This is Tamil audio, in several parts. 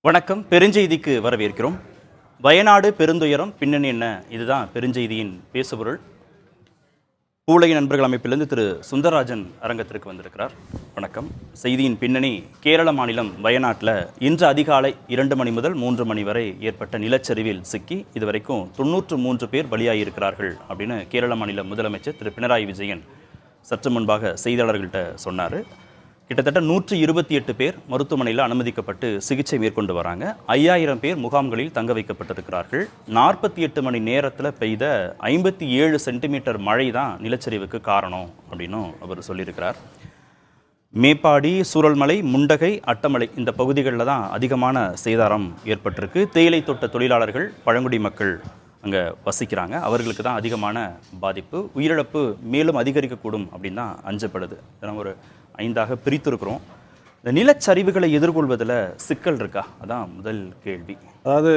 வணக்கம். பெருஞ்செய்திக்கு வரவேற்கிறோம். வயநாடு பெருந்துயரம் பின்னணி என்ன, இதுதான் பெருஞ்செய்தியின் பேசுபொருள். பூலை நண்பர்கள் அமைப்பிலிருந்து திரு சுந்தரராஜன் அரங்கத்திற்கு வந்திருக்கிறார். வணக்கம். செய்தியின் பின்னணி, கேரள மாநிலம் வயநாட்டில் இன்று அதிகாலை 2 மணி முதல் 3 மணி வரை ஏற்பட்ட நிலச்சரிவில் சிக்கி இதுவரைக்கும் 93 பேர் பலியாகியிருக்கிறார்கள் அப்படின்னு கேரள மாநில முதலமைச்சர் திரு பினராயி விஜயன் சற்று முன்பாக செய்தியாளர்கள்ட்ட சொன்னார். கிட்டத்தட்ட 128 பேர் மருத்துவமனையில் அனுமதிக்கப்பட்டு சிகிச்சை மேற்கொண்டு வராங்க. 5000 பேர் முகாம்களில் தங்க வைக்கப்பட்டிருக்கிறார்கள். 48 மணி நேரத்தில் பெய்த 57 சென்டிமீட்டர் மழை தான் நிலச்சரிவுக்கு காரணம் அப்படின்னும் அவர் சொல்லியிருக்கிறார். மேப்பாடி, சூரல்மலை, முண்டகை, அட்டமலை இந்த பகுதிகளில் தான் அதிகமான சேதாரம் ஏற்பட்டிருக்கு. தேயிலை தோட்ட தொழிலாளர்கள், பழங்குடி மக்கள் அங்கே வசிக்கிறாங்க. அவர்களுக்கு தான் அதிகமான பாதிப்பு. உயிரிழப்பு மேலும் அதிகரிக்கக்கூடும் அப்படின்னு தான் அஞ்சப்படுது. இதெல்லாம் ஒரு 5ஆக பிரித்திருக்கிறோம். இந்த நிலச்சரிவுகளை எதிர்கொள்வதில் சிக்கல் இருக்கா? அதான் முதல் கேள்வி. அதாவது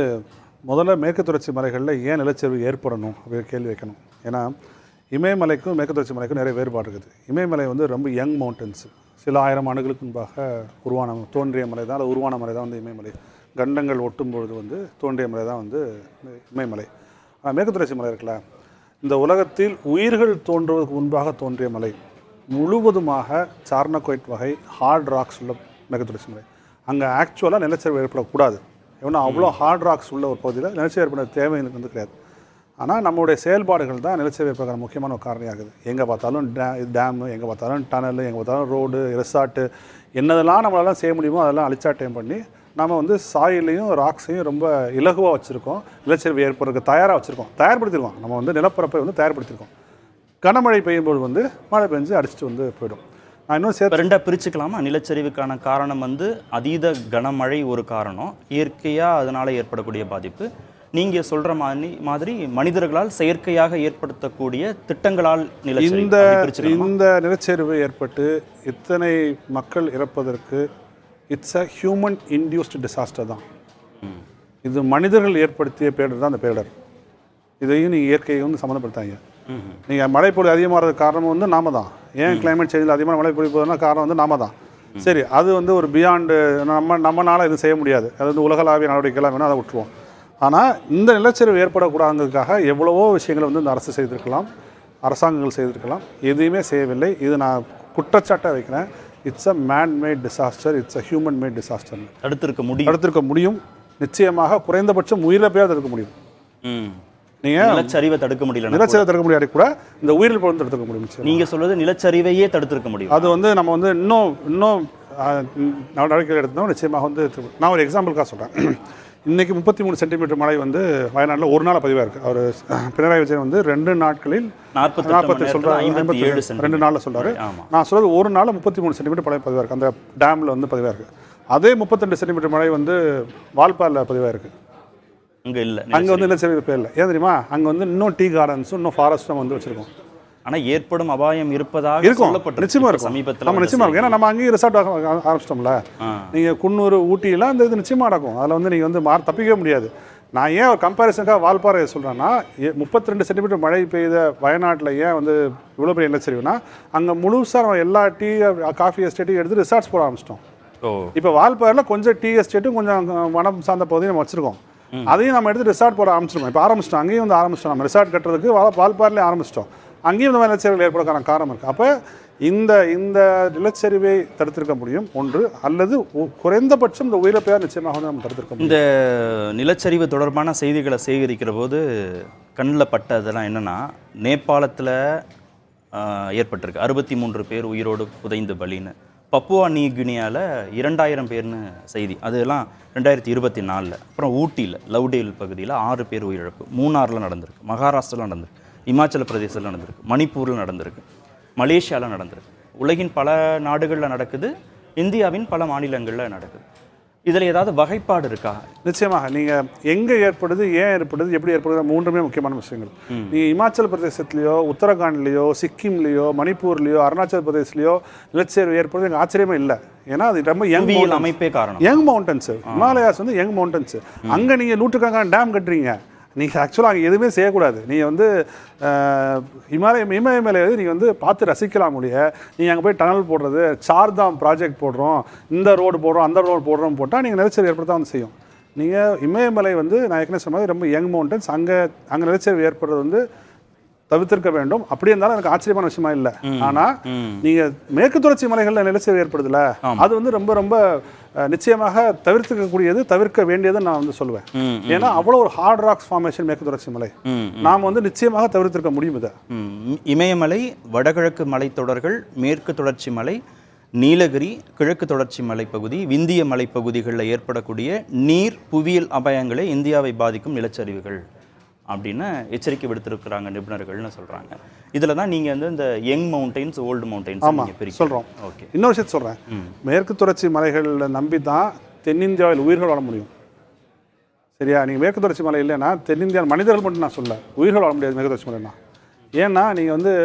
முதல்ல மேற்கு தொடர்ச்சி மலைகளில் ஏன் நிலச்சரிவு ஏற்படணும் அப்படின்னு கேள்வி வைக்கணும். ஏன்னா இமயமலைக்கும் மேற்கு தொடர்ச்சி மலைக்கும் நிறைய வேறுபாடு இருக்குது. இமயமலை ரொம்ப யங் மவுண்டன்ஸ், சில 1000 ஆண்டுகளுக்கு முன்பாக தோன்றிய மலை தான், அது உருவான மலை தான் இமயமலை. கண்டங்கள் ஒட்டும்பொழுது தோன்றிய மலை தான் இமயமலை. ஆனால் மேற்கு தொடர்ச்சி மலை இருக்குல்ல, இந்த உலகத்தில் உயிர்கள் தோன்றுவதற்கு முன்பாக தோன்றிய மலை முழுவதுமாக சார்னகோயிட் வகை ஹார்ட் ராக்ஸ் உள்ள மேற்கு தொடர்ச்சி மலை. அங்கே ஆக்சுவலாக நிலச்சரிவு ஏற்படக்கூடாது. ஏன்னா அவ்வளோ ஹார்ட் ராக்ஸ் உள்ள ஒரு பகுதியில் நிலச்சரிவு ஏற்பட தேவை கிடையாது. ஆனால் நம்மளுடைய செயல்பாடுகள் தான் நிலச்சரிவு ஏற்படுற முக்கியமான ஒரு காரணியாகுது. எங்கே பார்த்தாலும் டேமு, எங்கே பார்த்தாலும் டனல், எங்கே பார்த்தாலும் ரோடு, ரெசார்ட்டு, என்னதெல்லாம் நம்மளால செய்ய முடியுமோ அதெல்லாம் அழிச்சாட்டம் பண்ணி நம்ம சாயிலையும் ராக்ஸையும் ரொம்ப இலகுவாக வச்சுருக்கோம். நிலச்சரிவு ஏற்படுறதுக்கு தயார்படுத்தியிருக்கோம். நம்ம நிலப்பரப்பை தயார்படுத்தியிருக்கோம். கனமழை பெய்யும்போது மழை பெஞ்சு அடிச்சுட்டு போயிடும். நான் இன்னும் சேர்த்து 2 பிரிச்சுக்கலாமா? நிலச்சரிவுக்கான காரணம் அதீத கனமழை ஒரு காரணம், இயற்கையாக அதனால் ஏற்படக்கூடிய பாதிப்பு. நீங்கள் சொல்கிற மாதிரி மனிதர்களால் செயற்கையாக ஏற்படுத்தக்கூடிய திட்டங்களால் இந்த நிலச்சரிவு ஏற்பட்டு இத்தனை மக்கள் இறப்பதற்கு it's a human induced disaster தான். இது மனிதர்கள் ஏற்படுத்திய பேரிடர் தான் அந்த பேரிடர். இதையும் நீங்கள் இயற்கையை சம்மந்தப்படுத்தாங்க. நீங்கள் மழைப்பொழிவு அதிகமாகிறதுக்கு காரணம் நாம தான். ஏன் கிளைமேட் சேஞ்சில் அதிகமான மழைப்பொழிவு போகுதுன்னா காரணம் நாம தான். சரி, அது ஒரு பியாண்டு நம்மளால் இது செய்ய முடியாது. அது உலகளாவிய நடவடிக்கைலாம் வேணும், அதை விட்டுருவோம். ஆனால் இந்த நிலச்சரிவு ஏற்படக்கூடாதுங்கிறதுக்காக எவ்வளவோ விஷயங்களை இந்த அரசு செய்திருக்கலாம், அரசாங்கங்கள் செய்திருக்கலாம். எதுவுமே செய்யவில்லை. இது நான் குற்றச்சாட்டை வைக்கிறேன். It's a man made disaster, it's a human made disaster. தடுத்திருக்க முடியும். நிச்சயமாக குறைந்தபட்சம் உயிரிழப்பையாக தடுக்க முடியும். நீங்கள் நிலச்சரிவை தடுக்க முடியல, நிலச்சரிவை தடுக்க முடியாது கூட இந்த உயிரிழப்பு தடுக்க முடியும். நீங்கள் சொல்வது நிலச்சரிவையே தடுத்திருக்க முடியும். அது நம்ம இன்னும் நடவடிக்கைகள் எடுத்தோம். நிச்சயமாக நான் ஒரு எக்ஸாம்பிளுக்காக சொல்கிறேன். இன்றைக்கி 33 சென்டிமீட்டர் மழை வயநாட்டில் ஒரு நாள் பதிவாக இருக்குது. அவர் பினராயி விஜயன் 2 நாட்களில் 40 சொல்கிறார், 2 நாளில் சொல்கிறாரு. நான் சொல்கிறது ஒரு நாள் 33 சென்டிமீட்டர் மழை பதிவாக இருக்குது. அந்த டேமில் பதிவாக இருக்குது. அதே 32 சென்டிமீட்டர் மழை வால்பாரில் பதிவாக இருக்குது. அங்கே இல்லை, அங்கே நிலச்சரிவு பேர் இல்லை. ஏன் தெரியுமா? அங்கே இன்னும் டீ கார்டன்ஸும் இன்னும் ஃபாரஸ்ட்டும் வச்சுருக்கோம். ஆனால் ஏற்படும் அபாயம் இருப்பதாக இருக்கும், நிச்சயமாக இருக்கும். சமீபத்தில் நம்ம நிச்சயமாக இருக்கும். ஏன்னா நம்ம அங்கேயும் ரிசார்ட் ஆரம்பிச்சிட்டோம்ல. நீங்கள் குன்னூர், ஊட்டியெல்லாம் இந்த இது நிச்சயமாக நடக்கும். அதில் நீங்கள் தப்பிக்கவே முடியாது. நான் ஏன் ஒரு கம்பேரிசனுக்காக வால்பாறை சொல்கிறேன்னா, 32 சென்டிமீட்டர் மழை பெய்த வயநாட்டில் ஏன் இவ்வளோ பெரிய நிலச்சரிவுனா, அங்கே முழுசாக நம்ம எல்லா டீ காஃபி எஸ்டேட்டையும் எடுத்து ரிசார்ட்ஸ் போட ஆரம்பிச்சிட்டோம். இப்போ வால்பாறையில் கொஞ்சம் டீ எஸ்டேட்டும் கொஞ்சம் வனம் சார்ந்த பகுதியும் நம்ம வச்சுருக்கோம். அதையும் நம்ம எடுத்து ரிசார்ட் போட ஆரம்பிச்சிருக்கோம். இப்போ ஆரம்பிச்சிட்டோம், அங்கேயும் ஆரம்பிச்சிட்டோம். நம்ம ரிசார்ட் கட்டுறதுக்கு வால்பாறையிலே ஆரம்பிச்சிட்டோம். அங்கேயும் இந்த மாதிரி நிலச்சரிவுகள் ஏற்படுறதுக்கான காரணம் இருக்குது. அப்போ இந்த நிலச்சரிவை தடுத்திருக்க முடியும் ஒன்று, அல்லது குறைந்தபட்சம் இந்த உயிரிழப்பையாக நிச்சயமாக நம்ம தடுத்திருக்க முடியும். இந்த நிலச்சரிவு தொடர்பான செய்திகளை சேகரிக்கிற போது கண்ணில் பட்டதெல்லாம் என்னென்னா, நேபாளத்தில் ஏற்பட்டிருக்கு 63 பேர் உயிரோடு புதைந்து பலின்னு. பப்புவா நியூகினியாவில் 2000 பேர்னு செய்தி, அதெல்லாம் 2024. அப்புறம் ஊட்டியில் லவ்டேல் பகுதியில் 6 பேர் உயிரிழப்பு. மூணாரில் நடந்திருக்கு, மகாராஷ்டிராவில் நடந்திருக்கு, இமாச்சல பிரதேசத்தில் நடந்திருக்கு, மணிப்பூரில் நடந்திருக்கு, மலேசியாவில் நடந்திருக்கு. உலகின் பல நாடுகளில் நடக்குது, இந்தியாவின் பல மாநிலங்களில் நடக்குது. இதில் ஏதாவது வகைப்பாடு இருக்கா? நிச்சயமாக. நீங்கள் எங்கே ஏற்படுது, ஏன் ஏற்படுது, எப்படி ஏற்படுது, 3மே முக்கியமான விஷயங்கள். நீங்கள் இமாச்சல பிரதேசத்துலேயோ, உத்தரகாண்ட்லேயோ, சிக்கிம்லேயோ, மணிப்பூர்லேயோ, அருணாச்சல பிரதேசத்துலேயோ நிலச்சரிவு ஏற்படுது எங்கள் ஆச்சரியமே இல்லை. ஏன்னா அது ரொம்ப யங் அமைப்பே காரணம். Young mountains, Himalayas young mountains. அங்கே நீங்கள் நூற்றுக்கணக்கான டேம் கட்டுறீங்க. நீங்கள் ஆக்சுவலாக அங்கே எதுவுமே செய்யக்கூடாது. நீங்கள் வந்து இமயமலை நீங்கள் வந்து பார்த்து ரசிக்கலாம் முடிய, நீங்கள் அங்கே போய் டனல் போடுறது, சார்தாம் ப்ராஜெக்ட் போடுறோம், இந்த ரோடு போடுறோம், அந்த ரோடு போடுறோம் போட்டால் நீங்கள் நிலச்சரிவு ஏற்படுத்த வந்து செய்யும். நீங்கள் இமயமலை வந்து நான் ஏற்கனவே சொன்ன மாதிரி ரொம்ப யங் மவுண்டன்ஸ், அங்கே நிலச்சரிவு ஏற்படுறது வந்து தவிர்த்திருக்க வேண்டும். அப்படி இருந்தாலும் எனக்கு ஆச்சரியமான விஷயமா இல்லை. ஆனால் நீங்கள் மேற்கு தொடர்ச்சி மலைகளில் நிலச்சரிவு ஏற்படுதுல, அது வந்து ரொம்ப ரொம்ப நிச்சயமாக தவிர்க்க வேண்டியது நான் வந்து சொல்லுவேன். ஏன்னா அவ்வளோ ஒரு ஹார்ட் ராக்ஸ் ஃபார்மேஷன் மேற்கு தொடர்ச்சி மலை, நாம் வந்து நிச்சயமாக தவிர்த்திருக்க முடியும். இதை இமயமலை, வடகிழக்கு மலைத்தொடர்கள், மேற்கு தொடர்ச்சி மலை, நீலகிரி, கிழக்கு தொடர்ச்சி மலைப்பகுதி, விந்திய மலைப்பகுதிகளில் ஏற்படக்கூடிய நீர் புவியியல் அபாயங்களை இந்தியாவை பாதிக்கும் நிலச்சரிவுகள் அப்படின்னு எச்சரிக்கை விடுத்திருக்கிறாங்க நிபுணர்கள்னு சொல்கிறாங்க. இதில் தான் நீங்கள் வந்து இந்த யங் மவுண்டைன்ஸ், ஓல்டு மவுண்டைன்ஸ் சொல்கிறோம். ஓகே, இன்னொரு விஷயத்தை சொல்கிறேன். மேற்கு தொடர்ச்சி மலைகளில் நம்பி தான் தென்னிந்தியாவில் உயிர்கள் வாழ முடியும். சரியா? நீங்கள் மேற்கு தொடர்ச்சி மலை இல்லைன்னா தென்னிந்தியாவில் மனிதர்கள் மட்டும் நான் சொல்ல, உயிர்கள் வாழ முடியாது மேற்கு தொடர்ச்சி மலைன்னா. ஏன்னா நீங்கள் வந்து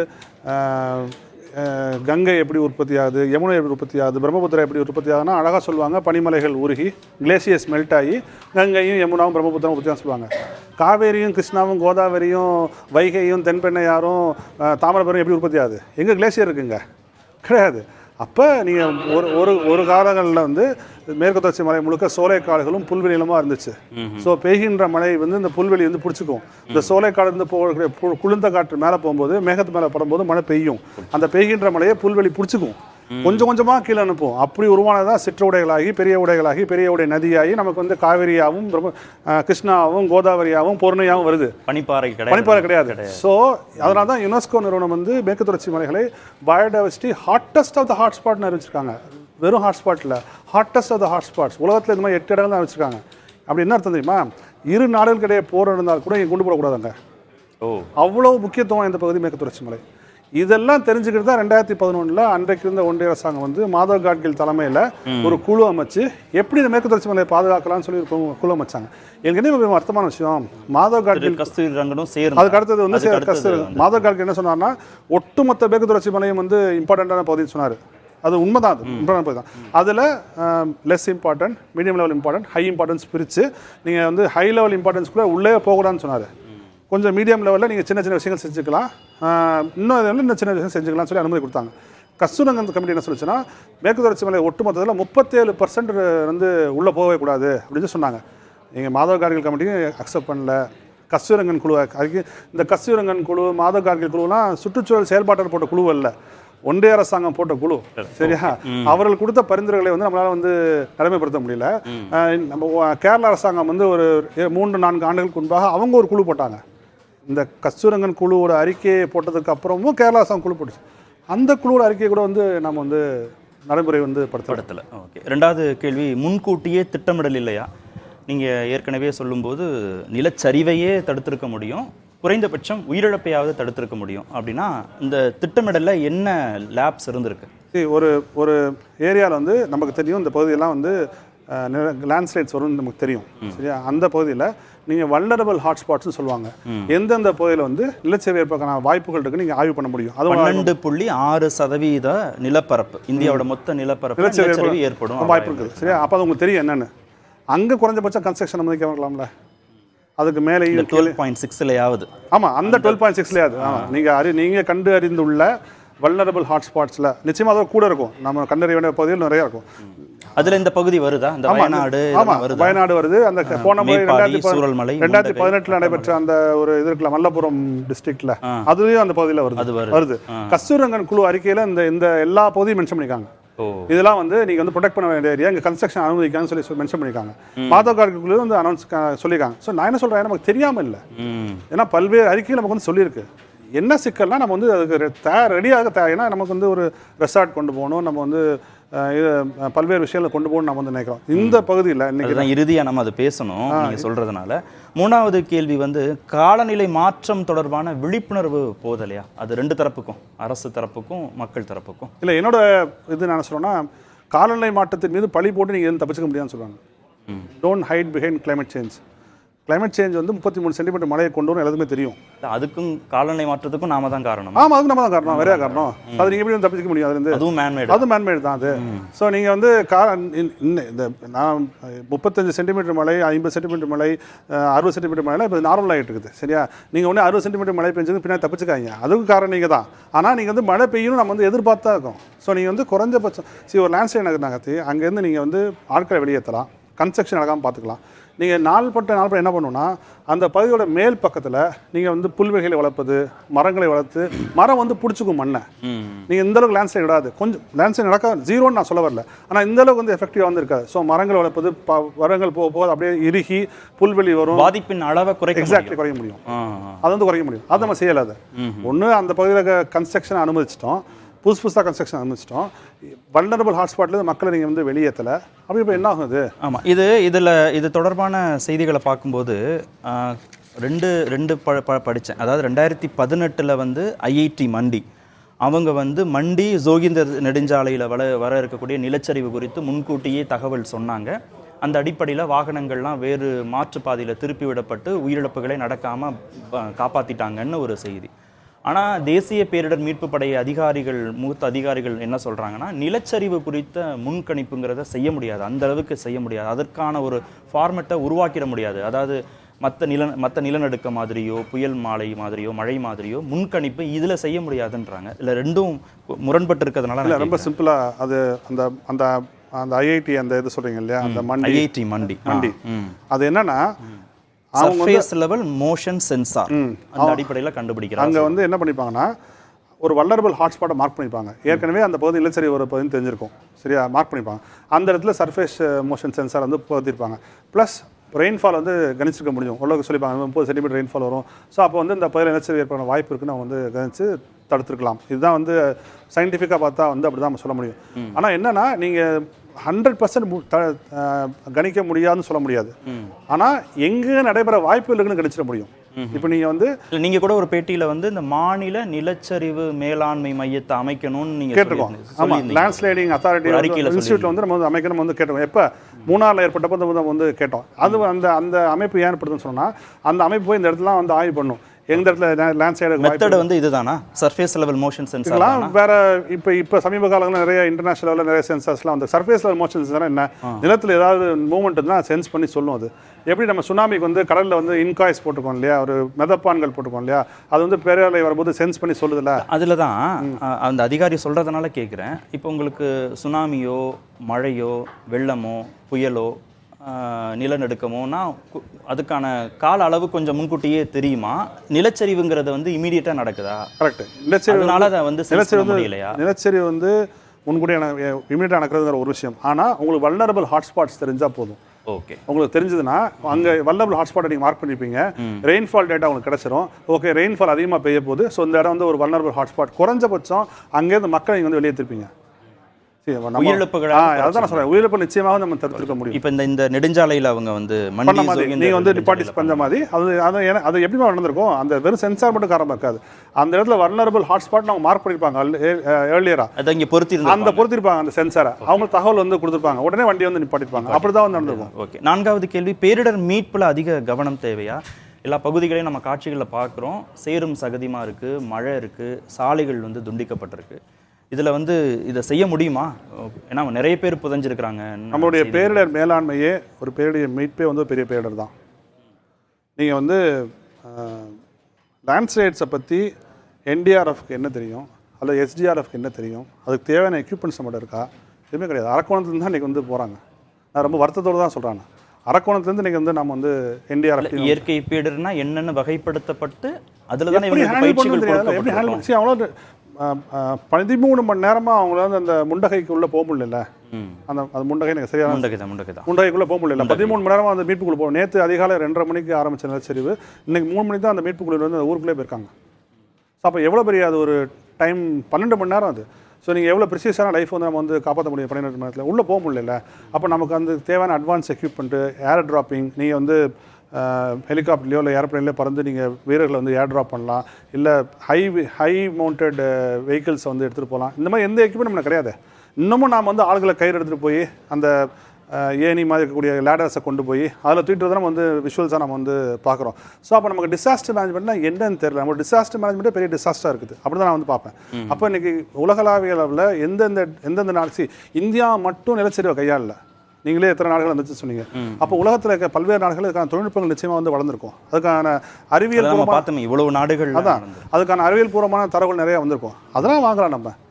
கங்கை எப்படி உற்பத்தி ஆகுது, யமுனை எப்படி உற்பத்தி ஆகுது, பிரம்மபுத்திரா எப்படி உற்பத்தி ஆகுதுன்னா அழகாக சொல்லுவாங்க. பனிமலைகள் உருகி கிளேசியஸ் மெல்ட் ஆகி கங்கையும் யமுனாவும் பிரம்மபுத்திரம் உற்பத்தி தான் சொல்லுவாங்க. காவேரியும் கிருஷ்ணாவும் கோதாவரியும் வைகையும் தென்பெண்ணையாரும் தாமிரபரணி எப்படி உற்பத்தி ஆகுது? எங்கே கிளேசியர் இருக்குங்க? கிடையாது. அப்போ நீங்கள் ஒரு காலங்களில் வந்து மேற்கு தொடர்ச்சி மலை முழுக்க சோலைக்காடுகளும் புல்வெளியிலுமா இருந்துச்சு. ஸோ பெய்கின்ற மழை வந்து இந்த புல்வெளி வந்து பிடிச்சிக்கும். இந்த சோலைக்காடு இருந்து போகக்கூடிய குளிர்ந்த காற்று மேலே போகும்போது, மேகத்து மேலே படும்போது மழை பெய்யும். அந்த பெய்கின்ற மழையை புல்வெளி பிடிச்சிக்கும், கொஞ்சம் கொஞ்சமாக கீழே அனுப்பும். அப்படி உருவானதான் சிற்றுடைகளாகி பெரிய உடைகளாகி பெரிய உடை நதியாகி நமக்கு வந்து காவிரியாகவும் கிருஷ்ணாவும் கோதாவரியாகவும் பொருணையாகவும் வருது. பனிப்பாறை கிடையாது. ஸோ அதனால தான் யுனெஸ்கோ நிறுவனம் வந்து மேற்கு தொடர்ச்சி மலைகளை பயோடைவர்சிட்டி ஹாட்டஸ்ட் ஆஃப் த ஹாட்ஸ்பாட்னு அறிவிச்சிருக்காங்க. வெறும் ஹாட்ஸ்பாட்டில் ஹாட்டஸ்ட் ஆஃப் த ஹாட்ஸ்பாட்ஸ் உலகத்தில் இந்த மாதிரி 8 இடங்கள் தான் வச்சுருக்காங்க. அப்படி என்ன அர்த்தம் தெரியுமா? இரு நாடுகளுக்கிடையே போர் இருந்தால் கூட இங்கே கொண்டு போடக்கூடாதுங்க. அவ்வளோ முக்கியத்துவம் இந்த பகுதி மேற்கு தொடர்ச்சி மலை. இதெல்லாம் தெரிஞ்சுக்கிட்டு தான் 2011 அன்றைக்கு இருந்த ஒன்றிய அரசாங்கம் வந்து மாதவ் காட்கில் தலைமையில் ஒரு குழு அமைச்சு எப்படி இந்த மேற்கு தொடர்ச்சி மலையை பாதுகாக்கலாம்னு சொல்லி குழு அமைச்சாங்க. எனக்கு என்ன அர்த்தமான விஷயம், மாதவ் காட்கில் அதுக்கு அடுத்தது வந்து மாதவ் காட்கில் என்ன சொன்னார்னா, ஒட்டுமொத்த மேற்கு தொடர்ச்சி மலையும் வந்து இம்பார்ட்டண்ட்டான பகுதின்னு சொன்னார். அது உண்மைதான், அது இம்பார்ட்டன்ட் பகுதி தான். அதில் less important, medium level important, high importance பிரித்து நீங்கள் வந்து ஹை லெவல் இம்பார்ட்டன்ஸ்குள்ளே உள்ளே போகக்கூடாதுன்னு சொன்னார். கொஞ்சம் மீடியம் லெவலில் நீங்கள் சின்ன சின்ன விஷயங்கள் செஞ்சுக்கலாம், இன்னும் சின்ன விஷயம் செஞ்சுக்கலாம்னு சொல்லி அனுமதி கொடுத்தாங்க. கஸ்தூரங்கன் கமிட்டி என்ன சொல்லுச்சுன்னா, மேற்கு தொடர்ச்சி மலை ஒட்டுமொத்தத்தில் 37% வந்து உள்ளே போகவே கூடாது அப்படின்னு சொன்னாங்க. நீங்கள் மாதவ் கார்கில் கமிட்டியும் அக்செப்ட் பண்ணல. கஸ்தூரங்கன் குழு, இந்த கஸ்தூரங்கன் குழு, மாதவ் கார்கில் குழுலாம் சுற்றுச்சூழல் செயல்பாட்டர் போட்ட குழு அல்ல, ஒன்றிய அரசாங்கம் போட்ட குழு. சரியா? அவர்கள் கொடுத்த பரிந்துரைகளை வந்து நம்மளால் வந்து நடைமுறைப்படுத்த முடியல. நம்ம கேரள அரசாங்கம் வந்து ஒரு 3-4 ஆண்டுகளுக்கு முன்பாக அவங்க ஒரு குழு போட்டாங்க. இந்த கஸ்தூரங்கன் குழுவோட அறிக்கையை போட்டதுக்கு அப்புறமும் கேரள அரசாங்கம் குழு போட்டுச்சு. அந்த குழுவோட அறிக்கையை கூட வந்து நம்ம வந்து நடைமுறை வந்து படுத்தலை. ஓகே, 2வது கேள்வி, முன்கூட்டியே திட்டமிடல் இல்லையா? நீங்கள் ஏற்கனவே சொல்லும்போது நிலச்சரிவையே தடுத்திருக்க முடியும், குறைந்தபட்சம் உயிரிழப்பையாவது தடுத்திருக்க முடியும் அப்படின்னா இந்த திட்டமிடலில் என்ன லேப்ஸ் இருந்திருக்கு? ஒரு ஏரியாவில் வந்து நமக்கு தெரியும், இந்த பகுதியெல்லாம் வந்து லேண்ட்ஸ்லைட்ஸ் வரும்னு நமக்கு தெரியும். சரியா? அந்த பகுதியில் நீங்கள் வல்னரபிள் ஹாட்ஸ்பாட்ஸ்னு சொல்லுவாங்க. எந்தெந்த பகுதியில் வந்து நிலச்சரிவு ஏற்பதற்கான வாய்ப்புகள் இருக்குன்னு நீங்கள் ஆய்வு பண்ண முடியும். அது 12.6% நிலப்பரப்பு, இந்தியாவோட மொத்த நிலப்பரப்பு நிலச்சரிவு ஏற்படும் வாய்ப்பு இருக்குது. சரியா? அப்போ அது உங்களுக்கு தெரியும் என்னென்னு. அங்கே குறைஞ்சபட்சம் கன்ஸ்ட்ரக்ஷன் அனுமதிக்க வரலாம்ல, அதுக்கு மேலே 12.6 ஆமாம், அந்த 12.6 நீங்கள் கண்டு அறிந்துள்ள வல்னரபிள் ஹாட்ஸ்பாட்ஸில் நிச்சயமாக அதை கூட இருக்கும். நம்ம கண்டறிய வேண்டிய பகுதிகள் நிறையா இருக்கும். அதில் இந்த பகுதி வருதா? இந்த வயநாடு? ஆமாம், வயநாடு வருது. அந்த போன முறை 2018 நடைபெற்ற அந்த ஒரு இது இருக்குல்ல, மல்லபுரம் டிஸ்ட்ரிக்ட்ல, அதுலேயும் அந்த பகுதியில் வருது. கஸ்தூரங்கன் குழு அறிக்கையில் இந்த எல்லா பகுதியும் மென்ஷன் பண்ணியிருக்காங்க. இதெல்லாம் வந்து நீங்க வந்து ப்ரொடெக்ட் பண்ண வேண்டிய ஏரியா, இங்க கன்ஸ்ட்ரக்ஷன் அனுமதிக்கான்னு சொல்லி மென்ஷன் பண்ணிருக்காங்க. மாதவ் கார்கில் வந்து அனௌன்ஸ் சொல்லியிருக்காங்க. ஸோ நான் என்ன சொல்றேன், நமக்கு தெரியாம இல்லை, ஏன்னா பல்வேறு அறிக்கைகள் நமக்கு வந்து சொல்லியிருக்கு. என்ன சிக்கல்னா, நம்ம வந்து அதுக்கு ரெடியாக ஏன்னா நமக்கு வந்து ஒரு ரெசார்ட் கொண்டு போகணும், நம்ம வந்து பல்வேறு விஷயங்களை கொண்டு போகணும் நம்ம வந்து நினைக்கிறோம். இந்த பகுதியில் இன்னைக்கு தான் இறுதியாக நம்ம அதை பேசணும் நீங்கள் சொல்கிறதுனால. 3வது கேள்வி வந்து காலநிலை மாற்றம் தொடர்பான விழிப்புணர்வு போதலையா? அது 2 தரப்புக்கும், அரசு தரப்புக்கும் மக்கள் தரப்புக்கும். இல்லை, என்னோட இது நான் சொல்கிறேன்னா, காலநிலை மாற்றத்தின் மீது பழி போட்டு நீங்கள் எதுவும் தப்பிச்சுக்க முடியாதுன்னு சொல்லுவாங்க. Don't height behind climate change. Climate change வந்து 33 சென்டிமீட்டர் மழையை கொண்டு வரும் எல்லாத்துக்குமே தெரியும். அதுக்கும் காலநிலை மாற்றத்துக்கும் நாம தான் காரணம். ஆமாம், அதுக்கு நம்ம தான் காரணம், வேறையா காரணம். அது நீங்கள் எப்படி தப்பிக்க முடியும் அதுலேருந்து? அதுவும் மேன்மேட். அதுவும் மேன்மேட் தான் அது. ஸோ நீங்கள் வந்து இந்த நான் 35 சென்டிமீட்டர் மழை, 50 சென்டிமீட்டர் மழை, 60 சென்டிமீட்டர் மழை இப்போ நார்மல் ஆகிட்டு இருக்குது. சரியா? நீங்கள் ஒன்று 60 சென்டிமீட்டர் மழை பெஞ்சது பின்னாடி தப்பிச்சுக்காங்க, அதுக்கு காரணம் நீங்கள் தான். ஆனால் நீங்கள் வந்து மழை பெய்யணும் நம்ம வந்து எதிர்பார்த்தா இருக்கும். ஸோ நீங்கள் வந்து குறைஞ்சபட்சம் ஒரு லேண்ட்ஸ்லைட் நகர்த்தி அங்கேருந்து நீங்கள் வந்து ஆட்களை வெளியேற்றலாம், கன்ஸ்ட்ரக்ஷன் நடக்காமல் பார்த்துக்கலாம். நீங்கள் நாள்பட்ட என்ன பண்ணணும்னா அந்த பகுதியோட மேல் பக்கத்தில் நீங்கள் வந்து புல்வெளிகளை வளர்ப்பது, மரங்களை வளர்த்து மரம் வந்து பிடிச்சிக்கும் மண்ணை. நீங்கள் இந்தளவுக்கு லேண்ட்ஸ்லைட் விடாது, கொஞ்சம் லேண்ட்ஸ்லைட் நடக்க ஜீரோன்னு நான் சொல்ல வரல, ஆனால் இந்தளவுக்கு வந்து எஃபெக்டிவாக வந்து இருக்காது. ஸோ மரங்கள் வளர்ப்பது, மரங்கள் போக போக அப்படியே இறுகி புல்வெளி வரும், பாதிப்பின் அளவை எக்ஸாக்ட்லி குறைய முடியும். அது வந்து குறைய முடியும். அது நம்ம செய்யலாது. ஒன்று அந்த பகுதியில் கன்ஸ்ட்ரக்ஷனை அனுமதிச்சிட்டோம், புதுசாக கன்ஸ்ட்ரக்ஷன் ஆரம்பிச்சிட்டோம், வல்னரபிள் ஹாட்ஸ்பாட்லேருந்து மக்களை நீங்கள் வந்து வெளியேற்றலை. அப்படி இப்போ என்ன ஆகுது? ஆமாம், இது தொடர்பான செய்திகளை பார்க்கும்போது ரெண்டு படித்தேன். அதாவது 2018 வந்து ஐஐடி மண்டி அவங்க வந்து மண்டி ஜோகிந்தர் நெடுஞ்சாலையில் வர இருக்கக்கூடிய நிலச்சரிவு குறித்து முன்கூட்டியே தகவல் சொன்னாங்க. அந்த அடிப்படையில் வாகனங்கள்லாம் வேறு மாற்றுப்பாதையில் திருப்பி விடப்பட்டு உயிரிழப்புகளை நடக்காமல் காப்பாற்றிட்டாங்கன்னு ஒரு செய்தி. ஆனால் தேசிய பேரிடர் மீட்பு படை மூத்த அதிகாரிகள் என்ன சொல்கிறாங்கன்னா, நிலச்சரிவு குறித்த முன்கணிப்புங்கிறத செய்ய முடியாது, அந்த அளவுக்கு செய்ய முடியாது, அதற்கான ஒரு ஃபார்மெட்டை உருவாக்கிட முடியாது. அதாவது மற்ற நிலநடுக்க மாதிரியோ, புயல் மாதிரியோ, மழை மாதிரியோ முன்கணிப்பு இதில் செய்ய முடியாதுன்றாங்க. இல்லை ரெண்டும் முரண்பட்டு இருக்கிறதுனால ரொம்ப சிம்பிளாக அது அந்த ஐஐடி அந்த இது சொல்கிறீங்க இல்லையா, அந்த ஐஐடி மண்டி அது என்னன்னா சர்ஃபேஸ் லெவல் மோஷன் சென்சார் அந்த அடிப்படையில் கண்டுபிடிக்கிறாங்க. அங்கே வந்து என்ன பண்ணிப்பாங்கன்னா ஒரு வல்னரபிள் ஹாட்ஸ்பாட்டை மார்க் பண்ணிப்பாங்க. ஏற்கனவே அந்த பகுதி நிலச்சரி ஒரு பகுதி தெரிஞ்சிருக்கும். சரியா? மார்க் பண்ணிப்பாங்க. அந்த இடத்துல சர்ஃபேஸ் மோஷன் சென்சார் வந்து பொருத்திருப்பாங்க. ப்ளஸ் ரெயின்ஃபால் வந்து கணிச்சிருக்க முடியும். ஓரளவுக்கு சொல்லிப்பாங்க 30 சென்டிமீட்டர் ரெயின்ஃபால் வரும். ஸோ அப்போ வந்து இந்த பகுதியில் நிலச்சரி ஏற்பட வாய்ப்பு இருக்குன்னு அவங்க வந்து கணிச்சு தடுத்துருக்கலாம். இதுதான் வந்து சயின்டிஃபிக்காக பார்த்தா வந்து அப்படி தான் நம்ம சொல்ல முடியும். ஆனால் என்னென்னா நீங்கள் 100% கணிக்க முடியாதுன்னு சொல்ல முடியாது. ஆனால் எங்கே நடைபெற வாய்ப்பு இருக்குன்னு கணிச்சிட முடியும். இப்போ நீங்கள் கூட ஒரு பேட்டியில் வந்து இந்த மாநில நிலச்சரிவு மேலாண்மை மையத்தை அமைக்கணும்னு நீங்கள் கேட்டிருக்கோம். ஆமாம், லேண்ட்ஸ்லைடிங் அத்தாரிட்டி இன்ஸ்டியூட்டில் வந்து நம்ம வந்து அமைக்கணும் வந்து கேட்டிருக்கோம். எப்போ மூணாரில் ஏற்பட்டப்போ நம்ம வந்து கேட்டோம். அது அந்த அமைப்பு ஏன் ஏற்படுதுன்னு சொன்னால் அந்த அமைப்பு போய் இந்த இடத்துலாம் வந்து ஆய்வு பண்ணும். எந்த இடத்துல லேண்ட்ஸ்லைடு மெத்தட் வந்து இதுதானா, சர்ஃபேஸ் லெவல் மோஷன் சென்சார்லாம் வேற. இப்போ சமீப காலங்களில் நிறைய இன்டர்நேஷனல் லெவலில் நிறைய சென்சார்ஸ்லாம் வந்து சர்ஃபேஸ் லெவல் மோஷன் சென்சார் என்ன, நிலத்தில் ஏதாவது மூவ்மெண்ட் இருந்தால் சென்ஸ் பண்ணி சொல்லும். அது எப்படி நம்ம சுனாமிக்கு வந்து கடலில் வந்து இன்காய்ஸ் போட்டுக்கோம் இல்லையா, ஒரு மெதப்பான்கள் போட்டுக்கோம் இல்லையா, அது வந்து பேரலை வரும்போது சென்ஸ் பண்ணி சொல்லுதில்ல. அதில் தான் அந்த அதிகாரி சொல்கிறதுனால கேட்குறேன். இப்போ உங்களுக்கு சுனாமியோ, மழையோ, வெள்ளமோ, புயலோ, நிலநடுக்கமோனா அதுக்கான கால அளவு கொஞ்சம் முன்கூட்டியே தெரியுமா? நிலச்சரிவுங்கிறது வந்து இமீடியட்டாக நடக்குதா? கரெக்ட். நிலச்சரிவுனால அதை வந்து நிலச்சரிவு இல்லையா? நிலச்சரிவு வந்து முன்கூட்டியே இமீடியட்டாக நடக்கிறதுங்கிற ஒரு விஷயம். ஆனால் உங்களுக்கு வல்னரபிள் ஹாட்ஸ்பாட்ஸ் தெரிஞ்சால் போதும். ஓகே, உங்களுக்கு தெரிஞ்சதுன்னா அங்கே வல்னரபிள் ஹாட்ஸ்பாட்டை நீங்கள் மார்க் பண்ணிப்பீங்க. ரெயின்ஃபால் டேட்டா உங்களுக்கு கிடச்சிரும். ஓகே, ரெயின்ஃபால் அதிகமாக பெய்ய போகுது, ஸோ இந்த இடம் வந்து ஒரு வல்னரபிள் ஹாட்ஸ்பாட். குறைஞ்சபட்சம் அங்கேருந்து மக்களை நீங்கள் வந்து வெளியேற்றிருப்பீங்க. உயிரிழப்புகள் உயிரிழப்பு நிச்சயமாக நம்ம தடுத்துக்க முடியும். இப்போ இந்த நெடுஞ்சாலையில் அவங்க வந்து நீங்கள் வந்து டிபார்ட்டிஸ் பண்ண மாதிரி அது எப்படி நடந்திருக்கும்? அந்த வெறும் சென்சார் மட்டும் காரணமாக இருக்காது. அந்த இடத்துல வல்னரபிள் ஹாட்ஸ்பாட் அவங்க மார்க் பண்ணியிருப்பாங்க ஏர்லியரா. அதை இங்கே பொருத்திருப்பாங்க அந்த சென்சாரை. அவங்க தகவல் வந்து கொடுத்துருப்பாங்க, உடனே வண்டி வந்து நிப்பாட்டிருப்பாங்க. அப்படிதான் வந்து நடந்திருக்கும். ஓகே, 4வது கேள்வி, பேரிடர் மீட்பில் அதிக கவனம் தேவையா? எல்லா பகுதிகளையும் நம்ம காட்சிகளில் பார்க்குறோம், சேரும் சகதியமாக இருக்குது, மழை இருக்குது, சாலைகள் வந்து துண்டிக்கப்பட்டிருக்கு. இதில் வந்து இதை செய்ய முடியுமா? ஏன்னா நிறைய பேர் புதஞ்சிருக்கிறாங்க. நம்மளுடைய பேரிடர் மேலாண்மையே ஒரு பேரிடர் மீட்பே வந்து பெரிய பேரிடர் தான். நீங்கள் வந்து லேண்ட்ஸ்லைட்ஸை பற்றி என்டிஆர்எஃப்க்கு என்ன தெரியும், அல்லது எஸ்டிஆர்எஃப்க்கு என்ன தெரியும், அதுக்கு தேவையான எக்யூப்மெண்ட்ஸ் மட்டும் இருக்கா? எதுவுமே கிடையாது. அரக்கோணத்துலேருந்து தான் இன்றைக்கி வந்து போகிறாங்க. நான் ரொம்ப வருத்தத்தோடு தான் சொல்கிறாங்க. அரக்கோணத்துலேருந்து இன்றைக்கி வந்து நம்ம வந்து என்டிஆர்எஃப் இயற்கை பேரிடர்னா என்னென்னு வகைப்படுத்தப்பட்டு அதில் தான் எப்படி ஹேண்டில் அவ்வளோ 13 மணி நேரமாக அவங்களால அந்த முண்டகைக்குள்ளே போக முடியல. அந்த முண்டகை எனக்கு சரியான முண்டகைக்குள்ளே போக முடியல. 13 மணி நேரமாக அந்த மீட்புக்குள்ளே போகும். நேற்று அதிகாலை 2:30 மணிக்கு ஆரம்பித்த நிலச்சரிவு இன்னைக்கு 3 மணிக்கு தான் அந்த மீட்புக்குள்ள வந்து ஊருக்குள்ளே போயிருக்காங்க. ஸோ அப்போ எவ்வளோ பெரிய அது ஒரு டைம், 12 மணி நேரம் அது. ஸோ நீங்கள் எவ்வளோ ப்ரிசியஸான லைஃப் வந்து நம்ம வந்து காப்பாற்ற முடியும் 12 மணி நேரத்தில்? உள்ளே போக முடியல. அப்போ நமக்கு அந்த தேவையான அட்வான்ஸ் எக்யூப்மெண்ட்டு, ஏர் ட்ராப்பிங், நீங்கள் வந்து ஹெலிகாப்டர்லையோ இல்லை ஏரோப்ளைன்லையோ பறந்து நீங்கள் வீரர்களை வந்து ஏர் ட்ராப் பண்ணலாம், இல்லை ஹை மவுண்டட் வெஹிக்கிள்ஸை வந்து எடுத்துகிட்டு போகலாம். இந்த மாதிரி எந்த எக்யூப்மெண்ட் நமக்கு கிடையாது. இன்னமும் நாம் வந்து ஆளுகளை கயிறு எடுத்துகிட்டு போய் அந்த ஏணி மாதிரி இருக்கக்கூடிய லேடர்ஸை கொண்டு போய் அதில் தூக்கிட்டு வந்து நம்ம வந்து விஷுவல்ஸாக நம்ம வந்து பார்க்குறோம். ஸோ அப்போ நமக்கு டிசாஸ்டர் மேனேஜ்மெண்ட்னா என்னன்னு தெரியல. நம்ம டிசாஸ்டர் மேனேஜ்மெண்ட்டே பெரிய டிசாஸ்டராக இருக்குது. அப்படி தான் நான் வந்து பார்ப்பேன். அப்போ இன்றைக்கி உலகளாவிய அளவில் எந்தெந்த நாள் இந்தியா மட்டும் நிலச்சரிவை கையாளல. நீங்களே எத்தனை நாடுகள் வந்துச்சு சொன்னீங்க. அப்போ உலகத்தில் இருக்க பல்வேறு நாடுகள் அதுக்கான தொழில்நுட்பங்கள் நிச்சயமாக வந்து வளர்ந்துருக்கும். அதுக்கான அறிவியல் பார்த்தோம் இவ்வளவு நாடுகள் அதான் அதுக்கான அறிவியல் பூர்வமான தரவுகள் நிறைய வந்திருக்கும். அதெல்லாம் வாங்கலாம்.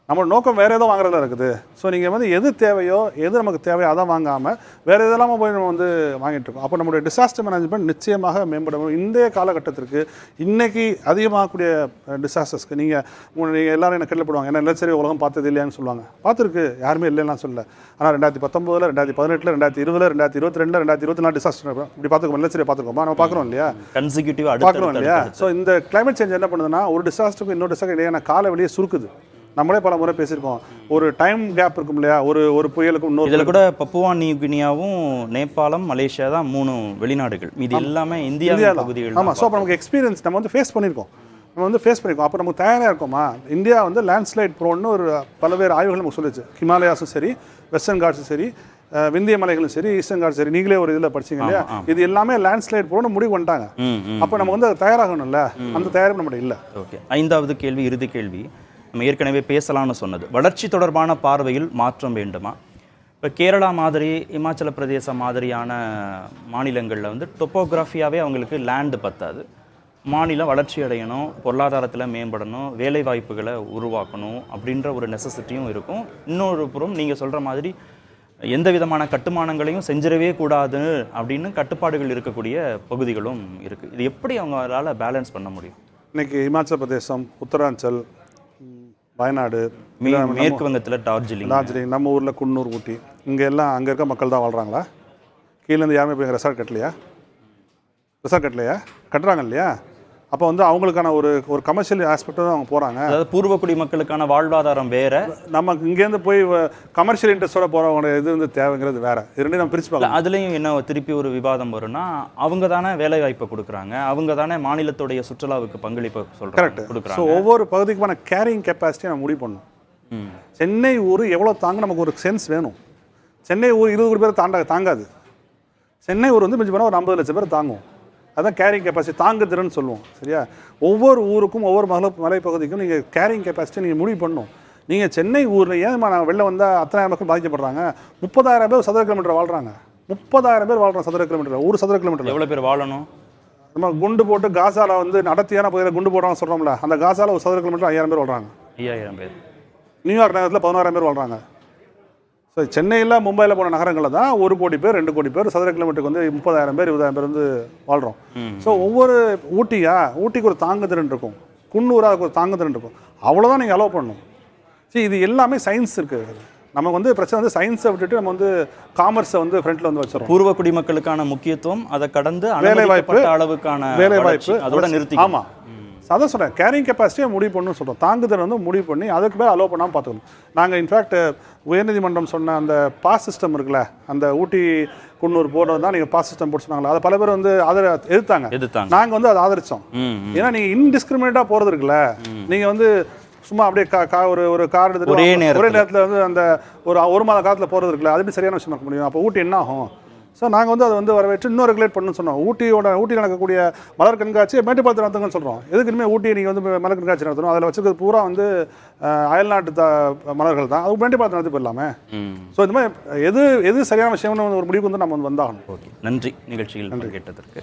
நம்ம நோக்கம் வேறு ஏதோ வாங்குறதுல இருக்குது. ஸோ நீங்கள் வந்து எது தேவையோ எது நமக்கு தேவையோ அதை வாங்காமல் வேறு எதெல்லாம் போய் நம்ம வந்து வாங்கிட்டு இருக்கோம். அப்போ நம்மளுடைய டிசாஸ்டர் மேனேஜ்மெண்ட் நிச்சயமாக மேம்படும். இன்றைய காலகட்டத்திற்கு இன்றைக்கி அதிகமாகக்கூடிய டிசாஸ்டர்ஸ்க்கு நீங்கள் எல்லாரும் என்ன கேள்விப்படுவாங்க, ஏன்னா நிலச்சரிவு உலகம் பார்த்தது இல்லையான்னு சொல்லுவாங்க. பார்த்துருக்கு, யாருமே இல்லைன்னா சொல்லல. ஆனால் 2019, 2018, 2020, 2022, 2024 டிசாஸ்டர் இப்படி பார்த்துக்கோம். நிலச்சரிவை பார்த்துக்கோமா, நம்ம பார்க்குறோம் இல்லையா, கன்சிக்யூட்டிவ் பார்க்குறோம் இல்லையா. ஸோ இந்த கிளைமேட் சேஞ்ச் என்ன பண்ணுதுன்னா ஒரு டிசாஸ்டருக்கு இன்னொரு டிசாஸ்டர் இடையான கால வெளியே சுருக்குது. நம்மளே பல முறை பேசியிருக்கோம். ஒரு டைம் கேப் இருக்கும் இல்லையா, ஒரு புயலுக்கும் இன்னொரு. இதில் கூட பப்புவா நியூ கினியாவும் நேபாளம், மலேசியா தான் 3 வெளிநாடுகள். இது எல்லாமே இந்தியா பகுதிகள். ஆமாம். ஸோ அப்போ நமக்கு எக்ஸ்பீரியன்ஸ் நம்ம வந்து ஃபேஸ் பண்ணியிருக்கோம். அப்போ நமக்கு தயாராக இருக்கோமா. இந்தியா வந்து லேண்ட்ஸ்லைட் ப்ரோன்னு ஒரு பல்வேறு ஆய்வுகள் நமக்கு சொல்லிச்சு. ஹிமாலயாஸும் சரி, வெஸ்டர்ன் காட்ஸும் சரி, விந்திய மலைகளும் சரி, ஈஸ்டர்ன் காட்ஸ் சரி, நீங்களே ஒரு இதில் படிச்சிங்க இல்லையா, இது எல்லாமே லேண்ட்ஸ்லைட் ப்ரோன்னு முடிவு பண்ணிட்டாங்க. அப்போ நம்ம வந்து தயாராகணும்ல, அந்த தயாரிப்பு நம்மகிட்ட இல்லை. ஓகே, 5வது கேள்வி, இறுதி கேள்வி. நம்ம ஏற்கனவே பேசலாம்னு சொன்னது வளர்ச்சி தொடர்பான பார்வையில் மாற்றம் வேண்டுமா? இப்போ கேரளா மாதிரி, இமாச்சல பிரதேசம் மாதிரியான மாநிலங்களில் வந்து டொப்போகிராஃபியாகவே அவங்களுக்கு லேண்டு பத்தாது. மாநிலம் வளர்ச்சி அடையணும், பொருளாதாரத்தில் மேம்படணும், வேலை வாய்ப்புகளை உருவாக்கணும் அப்படின்ற ஒரு நெசசிட்டியும் இருக்கும். இன்னொரு புறம் நீங்கள் சொல்கிற மாதிரி எந்த விதமான கட்டுமானங்களையும் செஞ்சிடவே கூடாது அப்படின்னு கட்டுப்பாடுகள் இருக்கக்கூடிய பகுதிகளும் இருக்குது. இது எப்படி அவங்களால பேலன்ஸ் பண்ண முடியும்? இன்னைக்கு இமாச்சல பிரதேசம், உத்தராஞ்சல், வயநாடு, மேற்கு வங்கத்தில் டார்ஜிலிங், நம்ம ஊரில் குன்னூர், ஊட்டி, இங்கே எல்லாம் அங்கே இருக்க மக்கள் தான் வாழ்கிறாங்களா? கீழேருந்து யாருமே போய் ரெசார்ட் கட்டலையா? கட்டுறாங்க இல்லையா? அப்போ வந்து அவங்களுக்கான ஒரு கமர்ஷியல் ஆஸ்பெக்ட் தான் அவங்க போகிறாங்க. அதாவது பூர்வக்குடி மக்களுக்கான வாழ்வாதாரம் வேறு, நமக்கு இங்கேருந்து போய் கமர்ஷியல் இன்ட்ரெஸ்ட்டோட போகிறவங்க இது வந்து தேவைங்கிறது வேறு. இரண்டையும் நம்ம பிரித்து பார்க்கலாம். அதுலேயும் என்ன திருப்பி ஒரு விவாதம் வரும்னா, அவங்க தானே வேலை வாய்ப்பை கொடுக்குறாங்க, அவங்க தானே மாநிலத்துடைய சுற்றுலாவுக்கு பங்களிப்பை சொல்கிறாங்க. கரெக்ட். ஸோ ஒவ்வொரு பகுதிக்குமான கேரிங் கெப்பாசிட்டியை நம்ம முடிவு பண்ணணும். சென்னை ஊர் எவ்வளோ தாங்க நமக்கு ஒரு சென்ஸ் வேணும். சென்னை ஊர் 20 கோடி பேர் தாங்காது. சென்னை ஊர் வந்து மிஞ்சி போனால் ஒரு 50 லட்சம் பேர் தாங்கும். அதான் கேரிங் கெப்பாசிட்டி, தாங்குதிறன்னு சொல்லுவோம். சரியா? ஒவ்வொரு ஊருக்கும் ஒவ்வொரு மலைப்பகுதிக்கும் நீங்கள் கேரிங் கெப்பாசிட்டி நீங்கள் முடிவு பண்ணணும். நீங்கள் சென்னை ஊரில் ஏன் வெளில வந்தால் அத்தனை மக்கள் பாதிக்கப்படுறாங்க? 30,000 பேர் சதுர கிலோமீட்டர் வாழ்கிறாங்க. 30,000 பேர் வாழ்கிறாங்க சதுர கிலோமீட்டர். ஒரு சதுர கிலோமீட்டர் எவ்வளோ பேர் வாழணும்? நம்ம குண்டு போட்டு காசாவில் வந்து நடத்தியான பகுதியில் குண்டு போடுறாங்க சொல்கிறோம்ல, அந்த காசாவில் ஒரு சதுர கிலோமீட்டர் 5,000 பேர் வாழ்கிறாங்க. 5,000 பேர். நியூயார்க் நகரத்தில் 16,000 பேர் வாழ்கிறாங்க. ஸோ சென்னையில், மும்பையில் போன நகரங்களில் தான் 1 கோடி பேர், 2 கோடி பேர் சதுர கிலோமீட்டருக்கு வந்து 30,000 பேர், 20,000 பேர் வந்து வாழ்கிறோம். ஸோ ஒவ்வொரு ஊட்டிக்கு ஒரு தாங்குதிறன் இருக்கும், குன்னூரா அதுக்கு ஒரு தாங்குதிறன் இருக்கும். அவ்வளோதான் நீங்கள் அலோவ் பண்ணணும். சரி, இது எல்லாமே சயின்ஸ் இருக்குது. நமக்கு வந்து பிரச்சனை வந்து சயின்ஸை விட்டுட்டு நம்ம வந்து காமர்ஸை வந்து ஃப்ரண்ட்டில் வந்து வச்சிடறோம். பூர்வ குடிமக்களுக்கான முக்கியத்துவம், அதை கடந்து வேலைவாய்ப்பு, வேலைவாய்ப்பு அதோட நிறுத்தி. ஆமாம், அதான் சொல்கிறேன். கேரிங் கெப்பாசிட்டியை முடிவு பண்ணணும்னு சொல்கிறோம். தாங்குதல் வந்து முடிவு பண்ணி அதுக்கு மேலே அலோவ் பண்ணாமல் பார்த்துக்கணும். நாங்கள் இன்ஃபேக்ட் உயர்நீதிமன்றம் சொன்ன அந்த பாஸ் சிஸ்டம் இருக்குல்ல, அந்த ஊட்டி குன்னூர் போடுறது தான் நீங்கள் பாஸ் சிஸ்டம் போட்டு சொன்னாங்களா, அதை பல பேர் வந்து எதிர்த்தாங்க. நாங்கள் வந்து அதை ஆதரித்தோம். ஏன்னா நீங்கள் இன்டிஸ்கிரிமினேட்டாக போகிறது இருக்குல்ல, நீங்கள் வந்து சும்மா அப்படியே ஒரு கார் எடுத்துட்டு ஒரே நேரத்தில் வந்து அந்த ஒரு மாத காலத்தில் போகிறது இருக்குல்ல, அது எப்படி சரியான விஷயம் இருக்க முடியும்? அப்போ ஊட்டி என்ன ஆகும்? ஸோ நாங்கள் வந்து அதை வந்து வரவேற்று இன்னும் ரெகுலேட் பண்ணணும்னு சொன்னோம். ஊட்டியில் நடக்கக்கூடிய மலர் கண்காட்சியை மேட்டுப்பாளத்தில் நடத்துங்கன்னு சொல்கிறோம். எதுக்கு இனிமேல் ஊட்டியை நீங்கள் வந்து மலர் கண்காட்சி நடத்தணும்? அதில் வச்சுருக்கிறது பூரா வந்து அயல்நாட்டு மலர்கள் தான், அது மேட்டுப்பாளத்தில் நடத்தி போயிடலாமே. ஸோ இந்த மாதிரி எது சரியான விஷயம்னு ஒரு முடிவுக்கு வந்து நம்ம வந்து வந்தாகணும். ஓகே, நன்றி நிகழ்ச்சியில் கேட்டதற்கு.